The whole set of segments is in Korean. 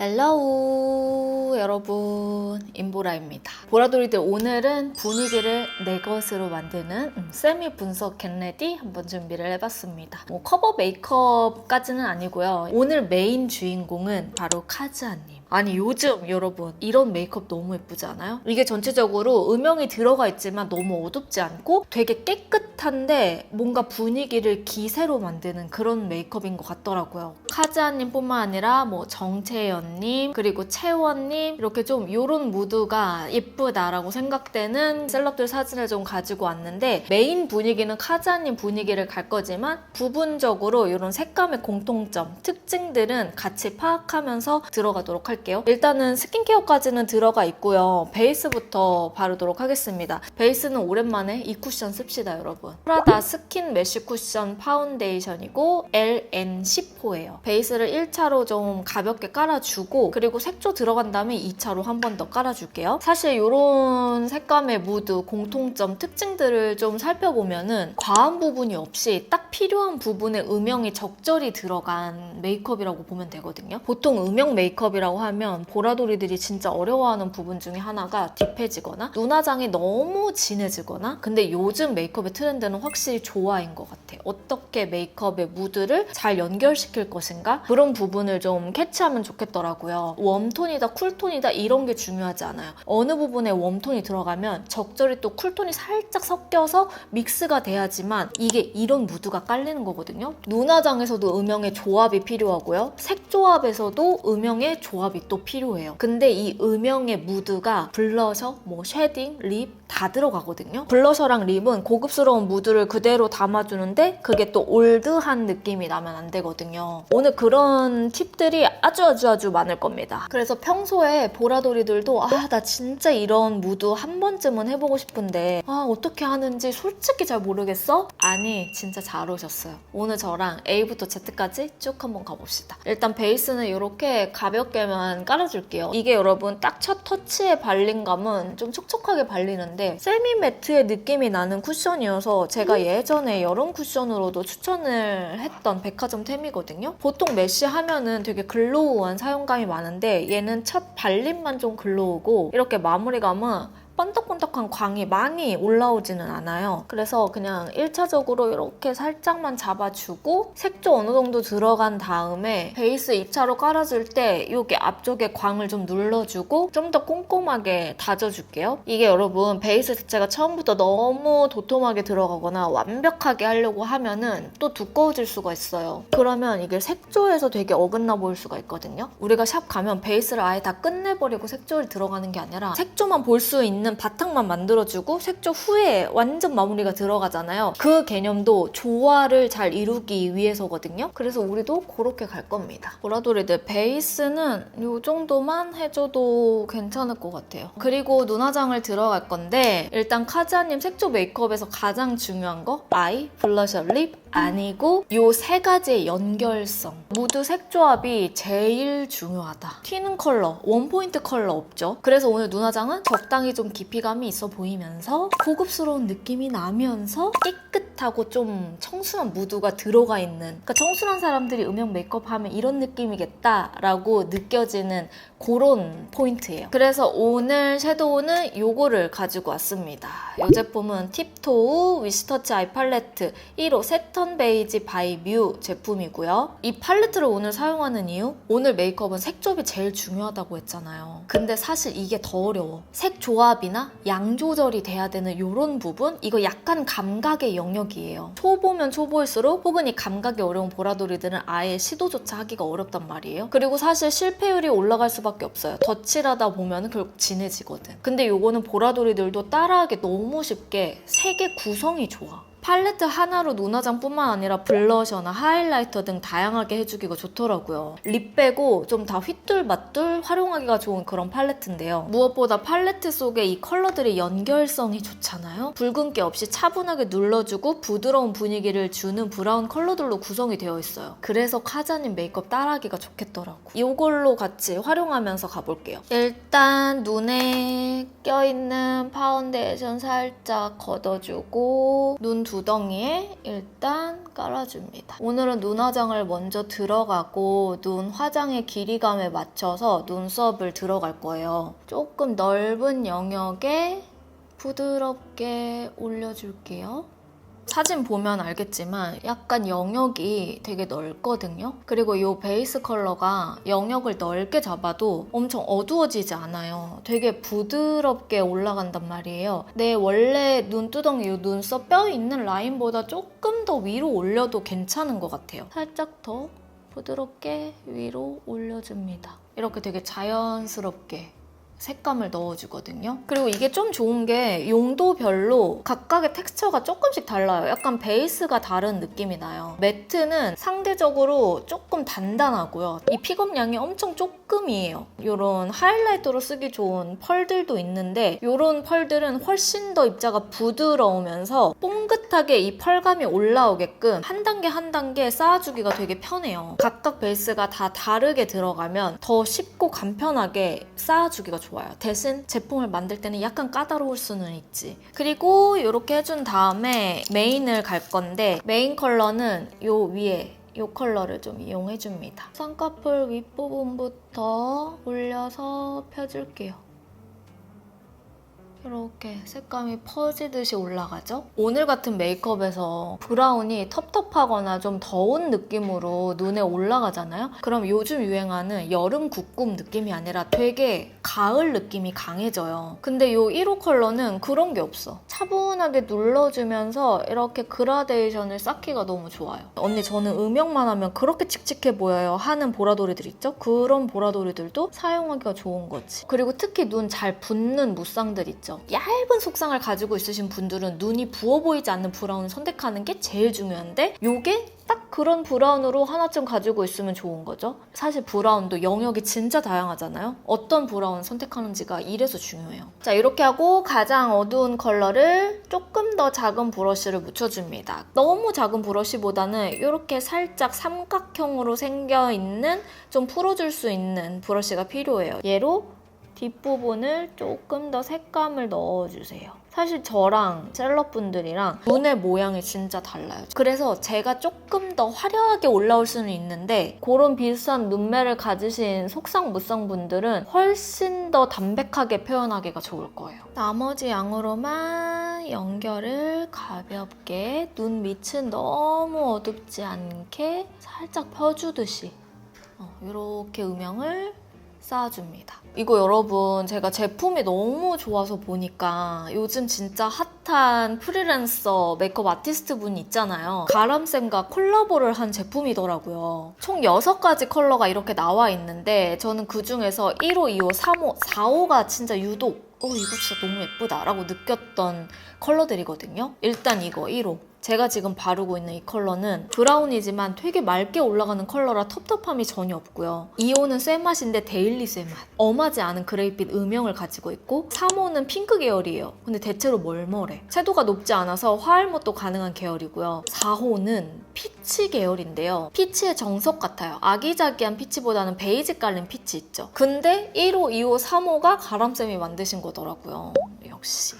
헬로우 여러분, 인보라입니다. 보라돌이들, 오늘은 분위기를 내 것으로 만드는 세미 분석 겟레디 한번 준비를 해봤습니다. 커버 메이크업까지는 아니고요. 오늘 메인 주인공은 바로 카즈아님. 아니, 요즘 여러분 이런 메이크업 너무 예쁘지 않아요? 이게 전체적으로 음영이 들어가 있지만 너무 어둡지 않고 되게 깨끗한데 뭔가 분위기를 기세로 만드는 그런 메이크업인 것 같더라고요. 카즈아님 뿐만 아니라 정채연님, 그리고 채원님, 이렇게 좀 이런 무드가 예쁘다라고 생각되는 셀럽들 사진을 좀 가지고 왔는데, 메인 분위기는 카즈아님 분위기를 갈 거지만 부분적으로 이런 색감의 공통점, 특징들은 같이 파악하면서 들어가도록 할게요. 일단은 스킨케어까지는 들어가 있고요. 베이스부터 바르도록 하겠습니다. 베이스는 오랜만에 이 쿠션 씁시다, 여러분. 프라다 스킨 메쉬 쿠션 파운데이션이고 LN10호예요. 베이스를 1차로 좀 가볍게 깔아주고, 그리고 색조 들어간 다음에 2차로 한 번 더 깔아줄게요. 사실 이런 색감의 무드, 공통점, 특징들을 좀 살펴보면은 과한 부분이 없이 딱 필요한 부분에 음영이 적절히 들어간 메이크업이라고 보면 되거든요. 보통 음영 메이크업이라고 하면 보라돌이들이 진짜 어려워하는 부분 중에 하나가 딥해지거나 눈화장이 너무 진해지거나, 근데 요즘 메이크업의 트렌드는 확실히 조화인 것 같아요. 어떻게 메이크업의 무드를 잘 연결시킬 것인가? 그런 부분을 좀 캐치하면 좋겠더라고요. 웜톤이다, 쿨톤이다 이런 게 중요하지 않아요. 어느 부분에 웜톤이 들어가면 적절히 또 쿨톤이 살짝 섞여서 믹스가 돼야지만 이게 이런 무드가 깔리는 거거든요. 눈화장에서도 음영의 조합이 필요하고요. 색 조합에서도 음영의 조합이 또 필요해요. 근데 이 음영의 무드가 블러셔, 쉐딩, 립 다 들어가거든요. 블러셔랑 립은 고급스러운 무드를 그대로 담아주는데 그게 또 올드한 느낌이 나면 안 되거든요. 오늘 그런 팁들이 아주 많을 겁니다. 그래서 평소에 보라돌이들도 나 진짜 이런 무드 한 번쯤은 해보고 싶은데 어떻게 하는지 솔직히 잘 모르겠어? 아니, 진짜 잘 오셨어요. 오늘 저랑 A부터 Z까지 쭉 한번 가봅시다. 일단 베이스는 이렇게 가볍게만 깔아줄게요. 이게 여러분 딱 첫 터치의 발림감은 좀 촉촉하게 발리는데 세미 매트의 느낌이 나는 쿠션이어서 제가 예전에 여름 쿠션으로도 추천을 했던 백화점템이거든요. 보통 메쉬 하면은 되게 글로우한 사용감이 많은데 얘는 첫 발림만 좀 글로우고 이렇게 마무리감은 번덕번덕한 광이 많이 올라오지는 않아요. 그래서 그냥 1차적으로 이렇게 살짝만 잡아주고 색조 어느 정도 들어간 다음에 베이스 2차로 깔아줄 때 여기 앞쪽에 광을 좀 눌러주고 좀 더 꼼꼼하게 다져줄게요. 이게 여러분 베이스 자체가 처음부터 너무 도톰하게 들어가거나 완벽하게 하려고 하면은 또 두꺼워질 수가 있어요. 그러면 이게 색조에서 되게 어긋나 보일 수가 있거든요. 우리가 샵 가면 베이스를 아예 다 끝내버리고 색조를 들어가는 게 아니라 색조만 볼 수 있는 바탕만 만들어주고 색조 후에 완전 마무리가 들어가잖아요. 그 개념도 조화를 잘 이루기 위해서거든요. 그래서 우리도 그렇게 갈 겁니다. 보라돌이들 베이스는 이 정도만 해줘도 괜찮을 것 같아요. 그리고 눈화장을 들어갈 건데 일단 카즈아님 색조 메이크업에서 가장 중요한 거 아이, 블러셔, 립 아니고 이 세 가지의 연결성, 무드 색 조합이 제일 중요하다. 튀는 컬러, 원포인트 컬러 없죠? 그래서 오늘 눈화장은 적당히 좀 깊이감이 있어 보이면서 고급스러운 느낌이 나면서 깨끗하고 좀 청순한 무드가 들어가 있는, 그러니까 청순한 사람들이 음영 메이크업 하면 이런 느낌이겠다라고 느껴지는 그런 포인트예요. 그래서 오늘 섀도우는 요거를 가지고 왔습니다. 이 제품은 팁토우 위시터치 아이 팔레트 1호 세턴 베이지 바이 뮤 제품이고요. 이 팔레트를 오늘 사용하는 이유? 오늘 메이크업은 색 조합이 제일 중요하다고 했잖아요. 근데 사실 이게 더 어려워. 색 조합이나 양 조절이 돼야 되는 이런 부분? 이거 약간 감각의 영역이에요. 초보면 초보일수록 혹은 이 감각이 어려운 보라돌이들은 아예 시도조차 하기가 어렵단 말이에요. 그리고 사실 실패율이 올라갈 수밖에 없어요. 덧칠하다 보면 결국 진해지거든. 근데 요거는 보라돌이들도 따라하기 너무 쉽게 색의 구성이 좋아. 팔레트 하나로 눈화장뿐만 아니라 블러셔나 하이라이터 등 다양하게 해주기가 좋더라고요. 립 빼고 좀 다 휘뚤마뚤 활용하기가 좋은 그런 팔레트인데요. 무엇보다 팔레트 속에 이 컬러들의 연결성이 좋잖아요. 붉은기 없이 차분하게 눌러주고 부드러운 분위기를 주는 브라운 컬러들로 구성이 되어 있어요. 그래서 카즈아님 메이크업 따라하기가 좋겠더라고. 이걸로 같이 활용하면서 가볼게요. 일단 눈에 껴있는 파운데이션 살짝 걷어주고 눈 두덩이에 일단 깔아줍니다. 오늘은 눈 화장을 먼저 들어가고 눈 화장의 길이감에 맞춰서 눈썹을 들어갈 거예요. 조금 넓은 영역에 부드럽게 올려줄게요. 사진 보면 알겠지만 약간 영역이 되게 넓거든요. 그리고 이 베이스 컬러가 영역을 넓게 잡아도 엄청 어두워지지 않아요. 되게 부드럽게 올라간단 말이에요. 내 원래 눈두덩이, 이 눈썹 뼈 있는 라인보다 조금 더 위로 올려도 괜찮은 것 같아요. 살짝 더 부드럽게 위로 올려줍니다. 이렇게 되게 자연스럽게 색감을 넣어주거든요. 그리고 이게 좀 좋은 게 용도별로 각각의 텍스처가 조금씩 달라요. 약간 베이스가 다른 느낌이 나요. 매트는 상대적으로 조금 단단하고요. 이 픽업량이 엄청 조금이에요. 이런 하이라이터로 쓰기 좋은 펄들도 있는데 이런 펄들은 훨씬 더 입자가 부드러우면서 뽕긋하게 이 펄감이 올라오게끔 한 단계 한 단계 쌓아주기가 되게 편해요. 각각 베이스가 다 다르게 들어가면 더 쉽고 간편하게 쌓아주기가 좋아요. 대신 제품을 만들 때는 약간 까다로울 수는 있지. 그리고 이렇게 해준 다음에 메인을 갈 건데 메인 컬러는 요 위에 이 컬러를 좀 이용해줍니다. 쌍꺼풀 윗부분부터 올려서 펴줄게요. 이렇게 색감이 퍼지듯이 올라가죠? 오늘 같은 메이크업에서 브라운이 텁텁하거나 좀 더운 느낌으로 눈에 올라가잖아요? 그럼 요즘 유행하는 여름 국금 느낌이 아니라 되게 가을 느낌이 강해져요. 근데 이 1호 컬러는 그런 게 없어. 차분하게 눌러주면서 이렇게 그라데이션을 쌓기가 너무 좋아요. 언니 저는 음영만 하면 그렇게 칙칙해 보여요 하는 보라돌이들 있죠? 그런 보라돌이들도 사용하기가 좋은 거지. 그리고 특히 눈 잘 붓는 무쌍들 있죠? 얇은 속상을 가지고 있으신 분들은 눈이 부어 보이지 않는 브라운을 선택하는 게 제일 중요한데 이게 딱 그런 브라운으로 하나쯤 가지고 있으면 좋은 거죠. 사실 브라운도 영역이 진짜 다양하잖아요. 어떤 브라운 선택하는지가 이래서 중요해요. 자, 이렇게 하고 가장 어두운 컬러를 조금 더 작은 브러쉬를 묻혀줍니다. 너무 작은 브러쉬보다는 이렇게 살짝 삼각형으로 생겨있는 좀 풀어줄 수 있는 브러쉬가 필요해요. 얘로 뒷부분을 조금 더 색감을 넣어주세요. 사실 저랑 셀럽분들이랑 눈의 모양이 진짜 달라요. 그래서 제가 조금 더 화려하게 올라올 수는 있는데 그런 비슷한 눈매를 가지신 속상 무쌍 분들은 훨씬 더 담백하게 표현하기가 좋을 거예요. 나머지 양으로만 연결을 가볍게 눈 밑은 너무 어둡지 않게 살짝 펴주듯이 이렇게 음영을 쌓아줍니다. 이거 여러분 제가 제품이 너무 좋아서 보니까 요즘 진짜 핫한 프리랜서 메이크업 아티스트 분 있잖아요. 가람쌤과 콜라보를 한 제품이더라고요. 총 6가지 컬러가 이렇게 나와 있는데 저는 그중에서 1호, 2호, 3호, 4호가 진짜 유독 이거 진짜 너무 예쁘다 라고 느꼈던 컬러들이거든요. 일단 이거 1호. 제가 지금 바르고 있는 이 컬러는 브라운이지만 되게 맑게 올라가는 컬러라 텁텁함이 전혀 없고요. 2호는 쇠맛인데 데일리 쇠맛. 엄하지 않은 그레이빛 음영을 가지고 있고 3호는 핑크 계열이에요. 근데 대체로 멀멀해. 채도가 높지 않아서 화알못도 가능한 계열이고요. 4호는 피치 계열인데요. 피치의 정석 같아요. 아기자기한 피치보다는 베이지 깔린 피치 있죠. 근데 1호, 2호, 3호가 가람쌤이 만드신 거더라고요. 역시.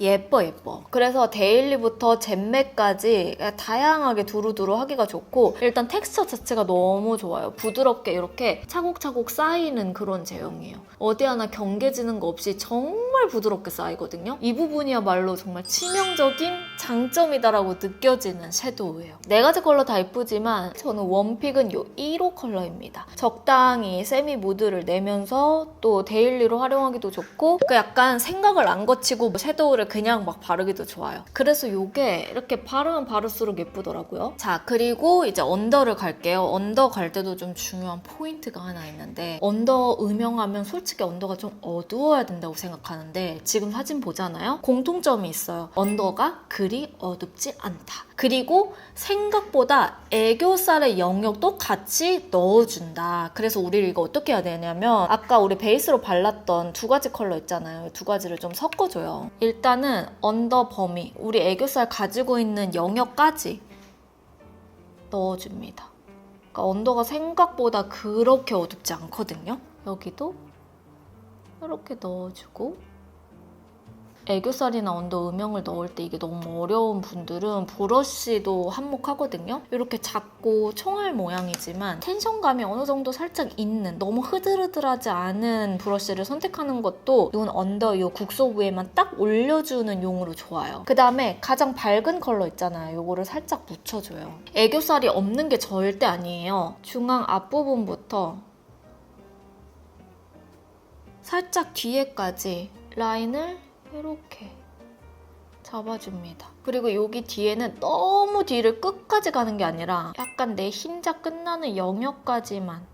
예뻐. 그래서 데일리부터 젬맥까지 다양하게 두루두루 하기가 좋고 일단 텍스처 자체가 너무 좋아요. 부드럽게 이렇게 차곡차곡 쌓이는 그런 제형이에요. 어디 하나 경계지는 거 없이 정말 부드럽게 쌓이거든요. 이 부분이야말로 정말 치명적인 장점이다라고 느껴지는 섀도우예요. 4가지 컬러 다 예쁘지만 저는 원픽은 이 1호 컬러입니다. 적당히 세미 무드를 내면서 또 데일리로 활용하기도 좋고 약간 생각을 안 거치고 섀도우를 그냥 막 바르기도 좋아요. 그래서 이게 이렇게 바르면 바를수록 예쁘더라고요. 자, 그리고 이제 언더를 갈게요. 언더 갈 때도 좀 중요한 포인트가 하나 있는데 언더 음영하면 솔직히 언더가 좀 어두워야 된다고 생각하는데 지금 사진 보잖아요? 공통점이 있어요. 언더가 그리 어둡지 않다. 그리고 생각보다 애교살의 영역도 같이 넣어준다. 그래서 우리 이거 어떻게 해야 되냐면 아까 우리 베이스로 발랐던 2가지 컬러 있잖아요. 2가지를 좀 섞어줘요. 일단은 언더 범위, 우리 애교살 가지고 있는 영역까지 넣어줍니다. 그러니까 언더가 생각보다 그렇게 어둡지 않거든요. 여기도 이렇게 넣어주고 애교살이나 언더 음영을 넣을 때 이게 너무 어려운 분들은 브러쉬도 한몫하거든요. 이렇게 작고 총알 모양이지만 텐션감이 어느 정도 살짝 있는, 너무 흐들흐들하지 않은 브러쉬를 선택하는 것도 눈 언더 이 국소 부에만 딱 올려주는 용으로 좋아요. 그 다음에 가장 밝은 컬러 있잖아요. 이거를 살짝 묻혀줘요. 애교살이 없는 게 절대 아니에요. 중앙 앞부분부터 살짝 뒤에까지 라인을 이렇게 잡아줍니다. 그리고 여기 뒤에는 너무 뒤를 끝까지 가는 게 아니라 약간 내 흰자 끝나는 영역까지만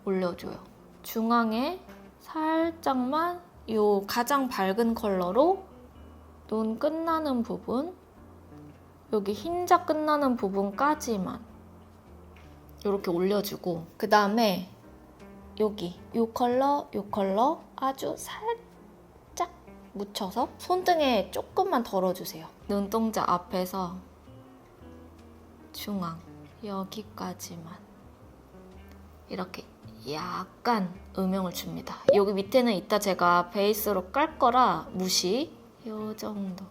올려줘요. 중앙에 살짝만 이 가장 밝은 컬러로 눈 끝나는 부분, 여기 흰자 끝나는 부분까지만 이렇게 올려주고, 그 다음에 여기 이 컬러 아주 살짝 묻혀서 손등에 조금만 덜어주세요. 눈동자 앞에서 중앙 여기까지만 이렇게 약간 음영을 줍니다. 여기 밑에는 이따 제가 베이스로 깔 거라 무시. 이 정도.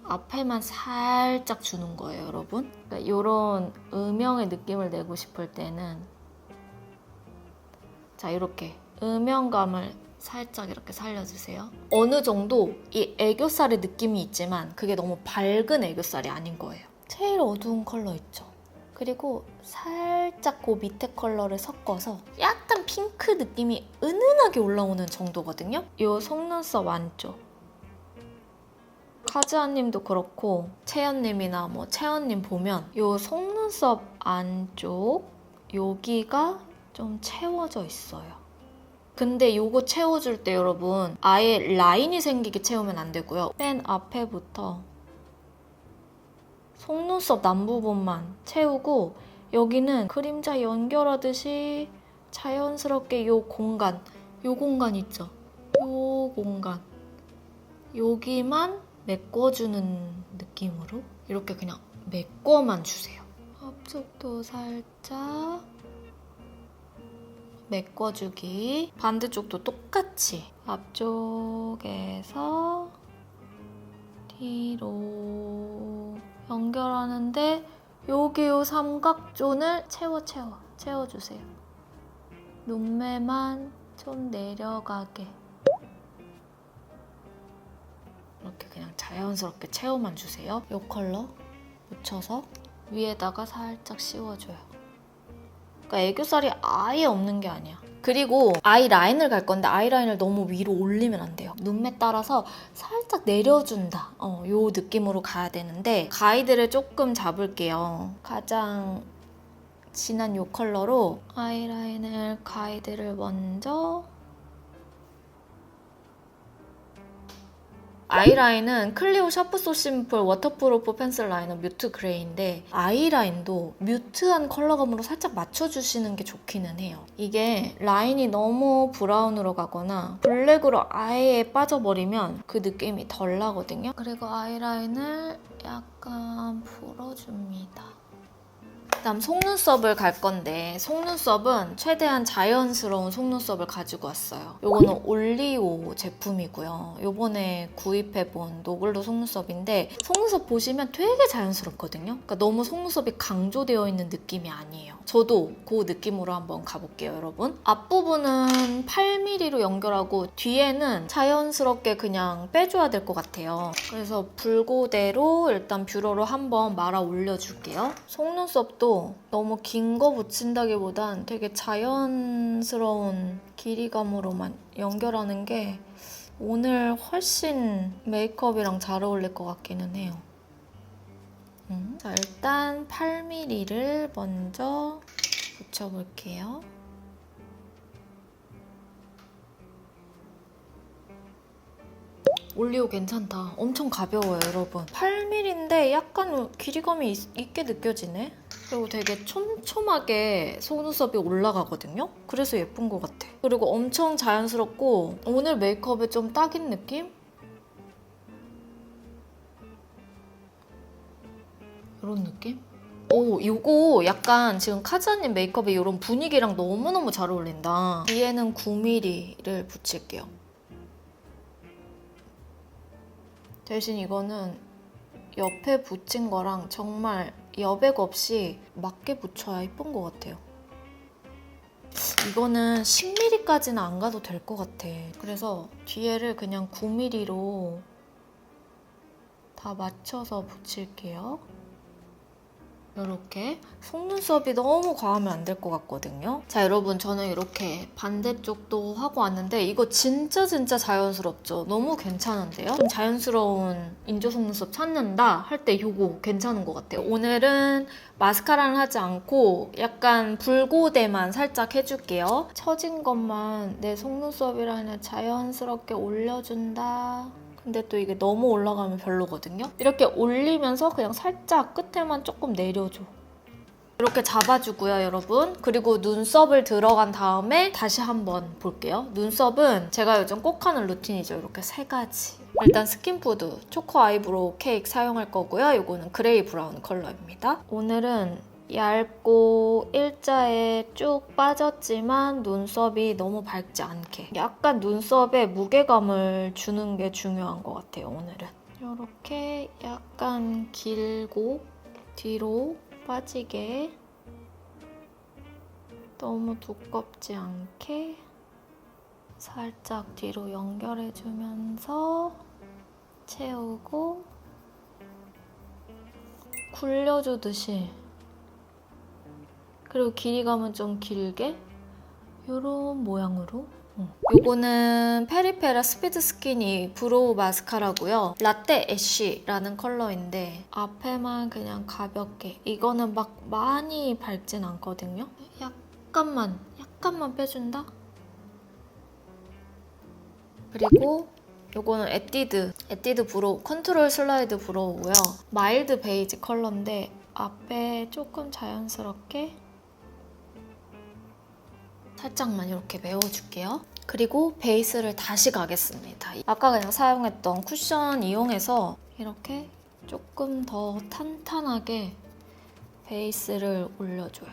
앞에만 살짝 주는 거예요, 여러분. 그러니까 이런 음영의 느낌을 내고 싶을 때는 자, 이렇게 음영감을 살짝 이렇게 살려주세요. 어느 정도 이 애교살의 느낌이 있지만 그게 너무 밝은 애교살이 아닌 거예요. 제일 어두운 컬러 있죠? 그리고 살짝 그 밑에 컬러를 섞어서 약간 핑크 느낌이 은은하게 올라오는 정도거든요. 이 속눈썹 안쪽. 카즈아님도 그렇고 채연님이나 뭐 채연님 보면 이 속눈썹 안쪽 여기가 좀 채워져 있어요. 근데 요거 채워줄 때 여러분 아예 라인이 생기게 채우면 안 되고요. 맨 앞에부터 속눈썹 남부분만 채우고 여기는 그림자 연결하듯이 자연스럽게 요 공간 있죠? 요 공간 여기만 메꿔주는 느낌으로 이렇게 그냥 메꿔만 주세요. 앞쪽도 살짝 메꿔주기. 반대쪽도 똑같이 앞쪽에서 뒤로 연결하는데 여기 요 삼각존을 채워주세요. 눈매만 좀 내려가게 이렇게 그냥 자연스럽게 채워만 주세요. 이 컬러 묻혀서 위에다가 살짝 씌워줘요. 그러니까 애교살이 아예 없는 게 아니야. 그리고 아이라인을 갈 건데 아이라인을 너무 위로 올리면 안 돼요. 눈매 따라서 살짝 내려준다. 요 느낌으로 가야 되는데 가이드를 조금 잡을게요. 가장 진한 요 컬러로 아이라인을 가이드를 먼저. 아이라인은 클리오 샤프 소 심플 워터프루프 펜슬 라이너 뮤트 그레이인데 아이라인도 뮤트한 컬러감으로 살짝 맞춰주시는 게 좋기는 해요. 이게 라인이 너무 브라운으로 가거나 블랙으로 아예 빠져버리면 그 느낌이 덜 나거든요. 그리고 아이라인을 약간 풀어줍니다. 그다음 속눈썹을 갈 건데 속눈썹은 최대한 자연스러운 속눈썹을 가지고 왔어요. 요거는 올리오 제품이고요. 요번에 구입해본 노글로 속눈썹인데 속눈썹 보시면 되게 자연스럽거든요. 그러니까 너무 속눈썹이 강조되어 있는 느낌이 아니에요. 저도 그 느낌으로 한번 가볼게요, 여러분. 앞부분은 8mm로 연결하고 뒤에는 자연스럽게 그냥 빼줘야 될 것 같아요. 그래서 붉고대로 일단 뷰러로 한번 말아 올려줄게요. 속눈썹도 너무 긴 거 붙인다기보단 되게 자연스러운 길이감으로만 연결하는 게 오늘 훨씬 메이크업이랑 잘 어울릴 것 같기는 해요. 자, 일단 8mm를 먼저 붙여볼게요. 올리오 괜찮다. 엄청 가벼워요, 여러분. 8mm인데 약간 길이감이 있게 느껴지네. 그리고 되게 촘촘하게 속눈썹이 올라가거든요? 그래서 예쁜 것 같아. 그리고 엄청 자연스럽고 오늘 메이크업에 좀 딱인 느낌? 이런 느낌? 오, 이거 약간 지금 카즈아님 메이크업에 이런 분위기랑 너무너무 잘 어울린다. 뒤에는 9mm를 붙일게요. 대신 이거는 옆에 붙인 거랑 정말 여백 없이 맞게 붙여야 예쁜 것 같아요. 이거는 10mm까지는 안 가도 될 것 같아. 그래서 뒤에를 그냥 9mm로 다 맞춰서 붙일게요. 이렇게 속눈썹이 너무 과하면 안 될 것 같거든요. 자, 여러분, 저는 이렇게 반대쪽도 하고 왔는데 이거 진짜 자연스럽죠? 너무 괜찮은데요? 좀 자연스러운 인조 속눈썹 찾는다 할 때 이거 괜찮은 것 같아요. 오늘은 마스카라는 하지 않고 약간 붉고대만 살짝 해줄게요. 처진 것만 내 속눈썹이라 그냥 자연스럽게 올려준다. 근데 또 이게 너무 올라가면 별로거든요. 이렇게 올리면서 그냥 살짝 끝에만 조금 내려줘. 이렇게 잡아주고요, 여러분. 그리고 눈썹을 들어간 다음에 다시 한번 볼게요. 눈썹은 제가 요즘 꼭 하는 루틴이죠. 이렇게 3가지. 일단 스킨푸드 초코 아이브로우 케이크 사용할 거고요. 이거는 그레이 브라운 컬러입니다. 오늘은 얇고 일자에 쭉 빠졌지만 눈썹이 너무 밝지 않게 약간 눈썹에 무게감을 주는 게 중요한 것 같아요, 오늘은. 이렇게 약간 길고 뒤로 빠지게 너무 두껍지 않게 살짝 뒤로 연결해주면서 채우고 굴려주듯이, 그리고 길이감은 좀 길게 이런 모양으로. 요거는 페리페라 스피드 스키니 브로우 마스카라고요. 라떼 애쉬라는 컬러인데 앞에만 그냥 가볍게, 이거는 막 많이 밝진 않거든요. 약간만 빼준다? 그리고 요거는 에뛰드 브로우 컨트롤 슬라이드 브로우고요. 마일드 베이지 컬러인데 앞에 조금 자연스럽게 살짝만 이렇게 메워줄게요. 그리고 베이스를 다시 가겠습니다. 아까 그냥 사용했던 쿠션 이용해서 이렇게 조금 더 탄탄하게 베이스를 올려줘요.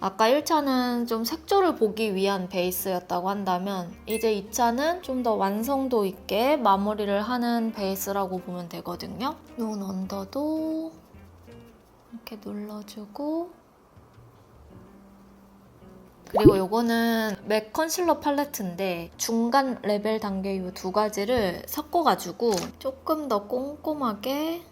아까 1차는 좀 색조를 보기 위한 베이스였다고 한다면 이제 2차는 좀 더 완성도 있게 마무리를 하는 베이스라고 보면 되거든요. 눈 언더도 이렇게 눌러주고, 그리고 요거는 맥 컨실러 팔레트인데 중간 레벨 단계 이 2가지를 섞어가지고 조금 더 꼼꼼하게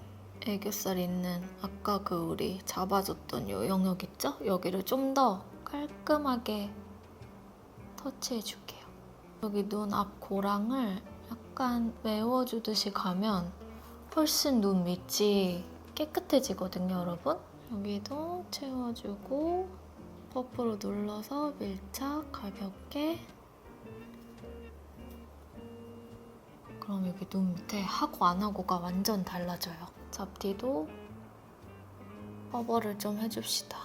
애교살 있는 아까 그 우리 잡아줬던 요 영역 있죠? 여기를 좀 더 깔끔하게 터치해줄게요. 여기 눈 앞 고랑을 약간 메워주듯이 가면 훨씬 눈 밑이 깨끗해지거든요, 여러분. 여기도 채워주고 퍼프로 눌러서 밀착 가볍게. 그럼 여기 눈 밑에 하고 안 하고가 완전 달라져요. 잡티도 커버를 좀 해줍시다.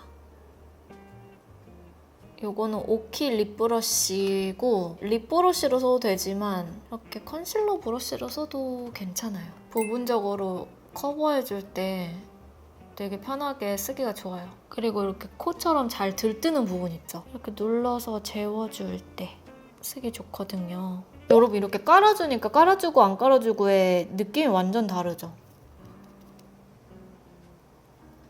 요거는 오키 립브러쉬고 립브러쉬로 써도 되지만 이렇게 컨실러 브러쉬로 써도 괜찮아요. 부분적으로 커버해줄 때 되게 편하게 쓰기가 좋아요. 그리고 이렇게 코처럼 잘 들뜨는 부분 있죠? 이렇게 눌러서 재워줄 때 쓰기 좋거든요. 여러분, 이렇게 깔아주니까 깔아주고 안 깔아주고의 느낌이 완전 다르죠?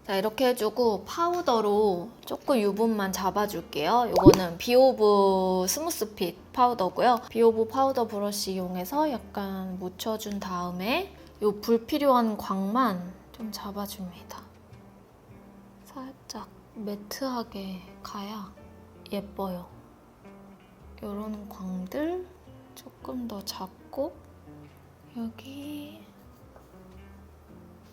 자, 이렇게 해주고 파우더로 조금 유분만 잡아줄게요. 이거는 비오브 스무스핏 파우더고요. 비오브 파우더 브러쉬 이용해서 약간 묻혀준 다음에 이 불필요한 광만 좀 잡아줍니다. 살짝 매트하게 가야 예뻐요. 이런 광들 조금 더 잡고 여기,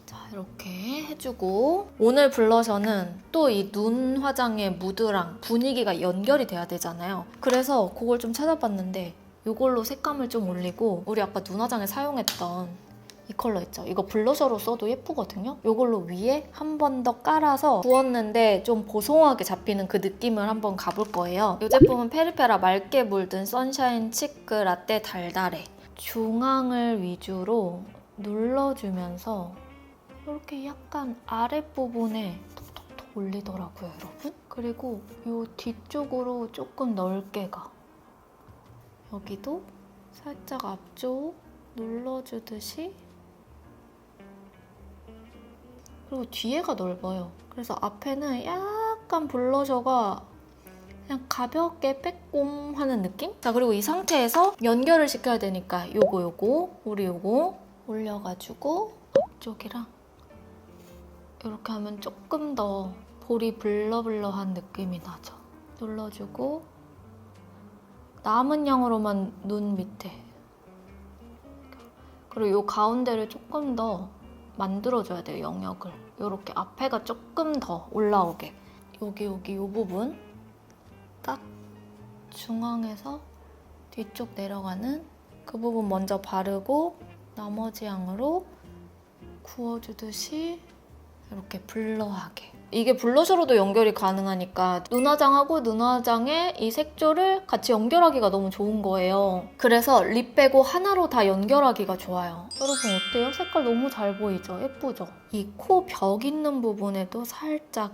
자, 이렇게 해주고, 오늘 블러셔는 또 이 눈 화장의 무드랑 분위기가 연결이 돼야 되잖아요. 그래서 그걸 좀 찾아봤는데 이걸로 색감을 좀 올리고, 우리 아까 눈 화장에 사용했던 이 컬러 있죠? 이거 블러셔로 써도 예쁘거든요? 이걸로 위에 한 번 더 깔아서 부었는데 좀 보송하게 잡히는 그 느낌을 한번 가볼 거예요. 이 제품은 페리페라 맑게 물든 선샤인 치크 라떼 달달해. 중앙을 위주로 눌러주면서 이렇게 약간 아랫부분에 톡톡톡 올리더라고요, 여러분. 그리고 이 뒤쪽으로 조금 넓게 가. 여기도 살짝 앞쪽 눌러주듯이 그리고 뒤에가 넓어요. 그래서 앞에는 약간 블러셔가 그냥 가볍게 빼꼼 하는 느낌? 자, 그리고 이 상태에서 연결을 시켜야 되니까 요거 우리 요거 올려가지고 앞쪽이랑 이렇게 하면 조금 더 볼이 블러블러한 느낌이 나죠. 눌러주고 남은 양으로만 눈 밑에, 그리고 요 가운데를 조금 더 만들어줘야 돼요, 영역을. 요렇게 앞에가 조금 더 올라오게. 여기 요 부분 딱 중앙에서 뒤쪽 내려가는 그 부분 먼저 바르고 나머지 양으로 구워주듯이 이렇게 블러하게. 이게 블러셔로도 연결이 가능하니까 눈화장하고 눈화장의 이 색조를 같이 연결하기가 너무 좋은 거예요. 그래서 립 빼고 하나로 다 연결하기가 좋아요. 여러분 어때요? 색깔 너무 잘 보이죠? 예쁘죠? 이 코 벽 있는 부분에도 살짝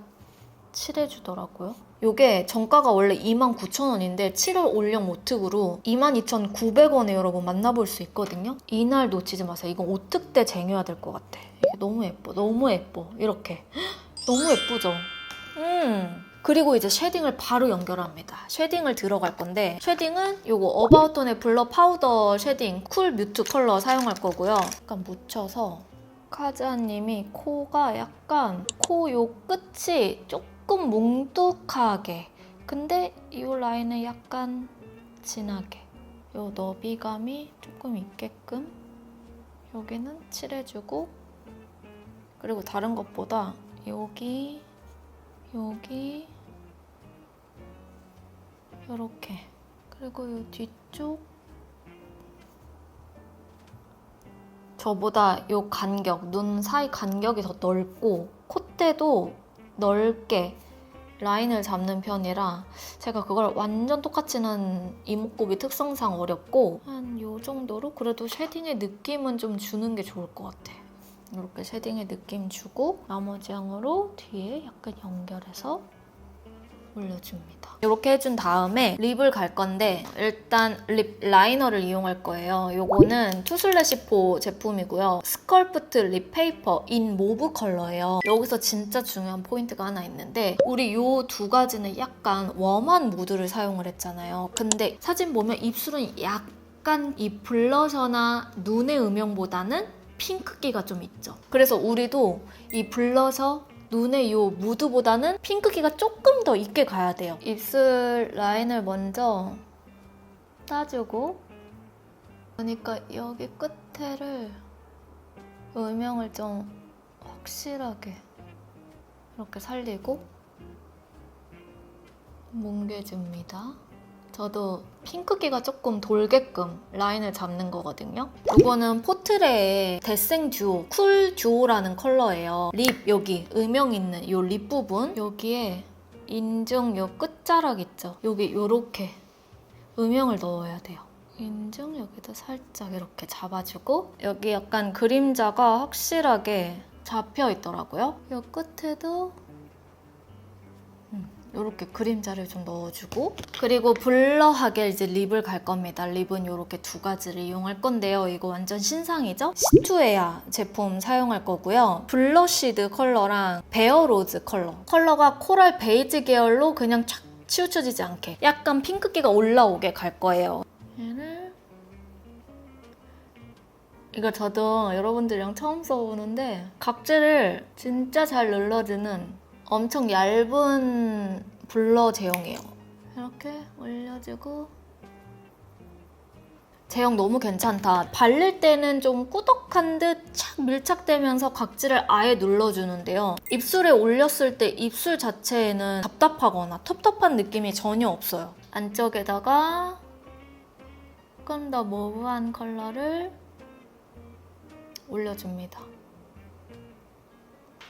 칠해주더라고요. 이게 정가가 원래 29,000원인데 7월 올영 오특으로 22,900원에 여러분 만나볼 수 있거든요. 이날 놓치지 마세요. 이건 오특 때 쟁여야 될 것 같아. 이게 너무 예뻐. 너무 예뻐. 이렇게. 너무 예쁘죠? 그리고 이제 쉐딩을 바로 연결합니다. 쉐딩을 들어갈 건데 쉐딩은 요거 어바웃톤의 블러 파우더 쉐딩 쿨 뮤트 컬러 사용할 거고요. 약간 묻혀서 카즈아님이 코가 약간 코 요 끝이 조금 뭉툭하게, 근데 이 라인은 약간 진하게, 요 너비감이 조금 있게끔 여기는 칠해주고, 그리고 다른 것보다 여기 요렇게, 그리고 요 뒤쪽 저보다 요 간격, 눈 사이 간격이 더 넓고 콧대도 넓게 라인을 잡는 편이라 제가 그걸 완전 똑같이는 이목구비 특성상 어렵고 한 요 정도로 그래도 쉐딩의 느낌은 좀 주는 게 좋을 것 같아. 이렇게 쉐딩의 느낌 주고 나머지 양으로 뒤에 약간 연결해서 올려줍니다. 이렇게 해준 다음에 립을 갈 건데 일단 립 라이너를 이용할 거예요. 요거는 투슬래시포 제품이고요. 스컬프트 립 페이퍼 인 모브 컬러예요. 여기서 진짜 중요한 포인트가 하나 있는데 우리 요 두 가지는 약간 웜한 무드를 사용을 했잖아요. 근데 사진 보면 입술은 약간 이 블러셔나 눈의 음영보다는 핑크기가 좀 있죠. 그래서 우리도 이 블러셔 눈의 이 무드보다는 핑크기가 조금 더 있게 가야 돼요. 입술 라인을 먼저 따주고, 그러니까 여기 끝에를 음영을 좀 확실하게 이렇게 살리고 뭉개줍니다. 저도 핑크기가 조금 돌게끔 라인을 잡는 거거든요. 이거는 포트레의 데생 듀오, 쿨 듀오라는 컬러예요. 립 여기 음영 있는 이 립 부분 여기에 인중 요 끝자락 있죠? 여기 요렇게 음영을 넣어야 돼요. 인중 여기도 살짝 이렇게 잡아주고 여기 약간 그림자가 확실하게 잡혀 있더라고요. 요 끝에도 이렇게 그림자를 좀 넣어주고, 그리고 블러하게 이제 립을 갈 겁니다. 립은 이렇게 두 가지를 이용할 건데요. 이거 완전 신상이죠? 시투에아 제품 사용할 거고요. 블러쉬드 컬러랑 베어로즈 컬러가 코랄 베이지 계열로 그냥 촥 치우쳐지지 않게 약간 핑크기가 올라오게 갈 거예요. 얘를 이거 저도 여러분들이랑 처음 써보는데 각질을 진짜 잘 눌러주는 엄청 얇은 블러 제형이에요. 이렇게 올려주고 제형 너무 괜찮다. 바를 때는 좀 꾸덕한 듯 착 밀착되면서 각질을 아예 눌러주는데요. 입술에 올렸을 때 입술 자체에는 답답하거나 텁텁한 느낌이 전혀 없어요. 안쪽에다가 조금 더 모브한 컬러를 올려줍니다.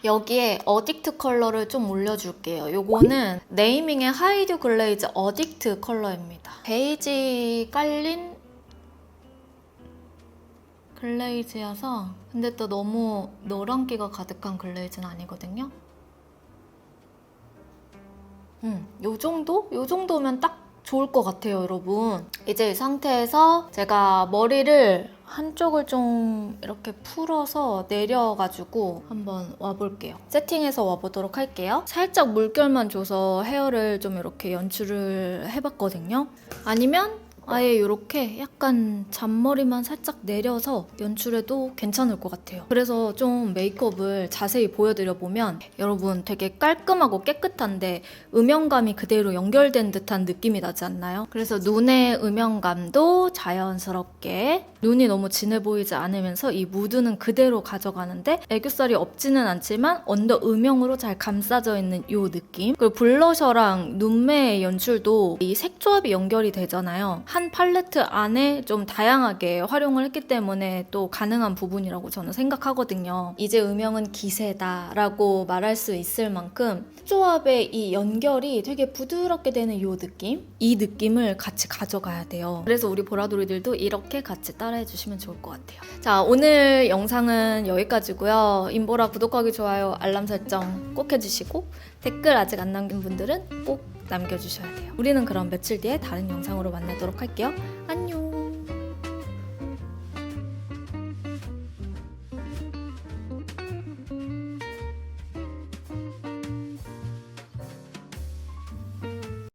여기에 어딕트 컬러를 좀 올려줄게요. 요거는 네이밍의 하이듀 글레이즈 어딕트 컬러입니다. 베이지 깔린 글레이즈여서 근데 또 너무 노란기가 가득한 글레이즈는 아니거든요. 요 정도? 요 정도면 딱 좋을 것 같아요, 여러분. 이제 이 상태에서 제가 머리를 한쪽을 좀 이렇게 풀어서 내려가지고 한번 와볼게요. 세팅해서 와보도록 할게요. 살짝 물결만 줘서 헤어를 좀 이렇게 연출을 해봤거든요. 아니면 아예 이렇게 약간 잔머리만 살짝 내려서 연출해도 괜찮을 것 같아요. 그래서 좀 메이크업을 자세히 보여드려보면 여러분 되게 깔끔하고 깨끗한데 음영감이 그대로 연결된 듯한 느낌이 나지 않나요? 그래서 눈의 음영감도 자연스럽게, 눈이 너무 진해 보이지 않으면서 이 무드는 그대로 가져가는데 애교살이 없지는 않지만 언더 음영으로 잘 감싸져 있는 이 느낌. 그리고 블러셔랑 눈매의 연출도 이 색조합이 연결이 되잖아요. 한 팔레트 안에 좀 다양하게 활용을 했기 때문에 또 가능한 부분이라고 저는 생각하거든요. 이제 음영은 기세다 라고 말할 수 있을 만큼 색조합의 이 연결이 되게 부드럽게 되는 이 느낌? 이 느낌을 같이 가져가야 돼요. 그래서 우리 보라돌이들도 이렇게 같이 따라해 주시면 좋을 것 같아요. 자, 오늘 영상은 여기까지고요. 인보라 구독하기, 좋아요, 알람 설정 꼭 해주시고 댓글 아직 안 남긴 분들은 꼭 남겨주셔야 돼요. 우리는 그럼 며칠 뒤에 다른 영상으로 만나도록 할게요.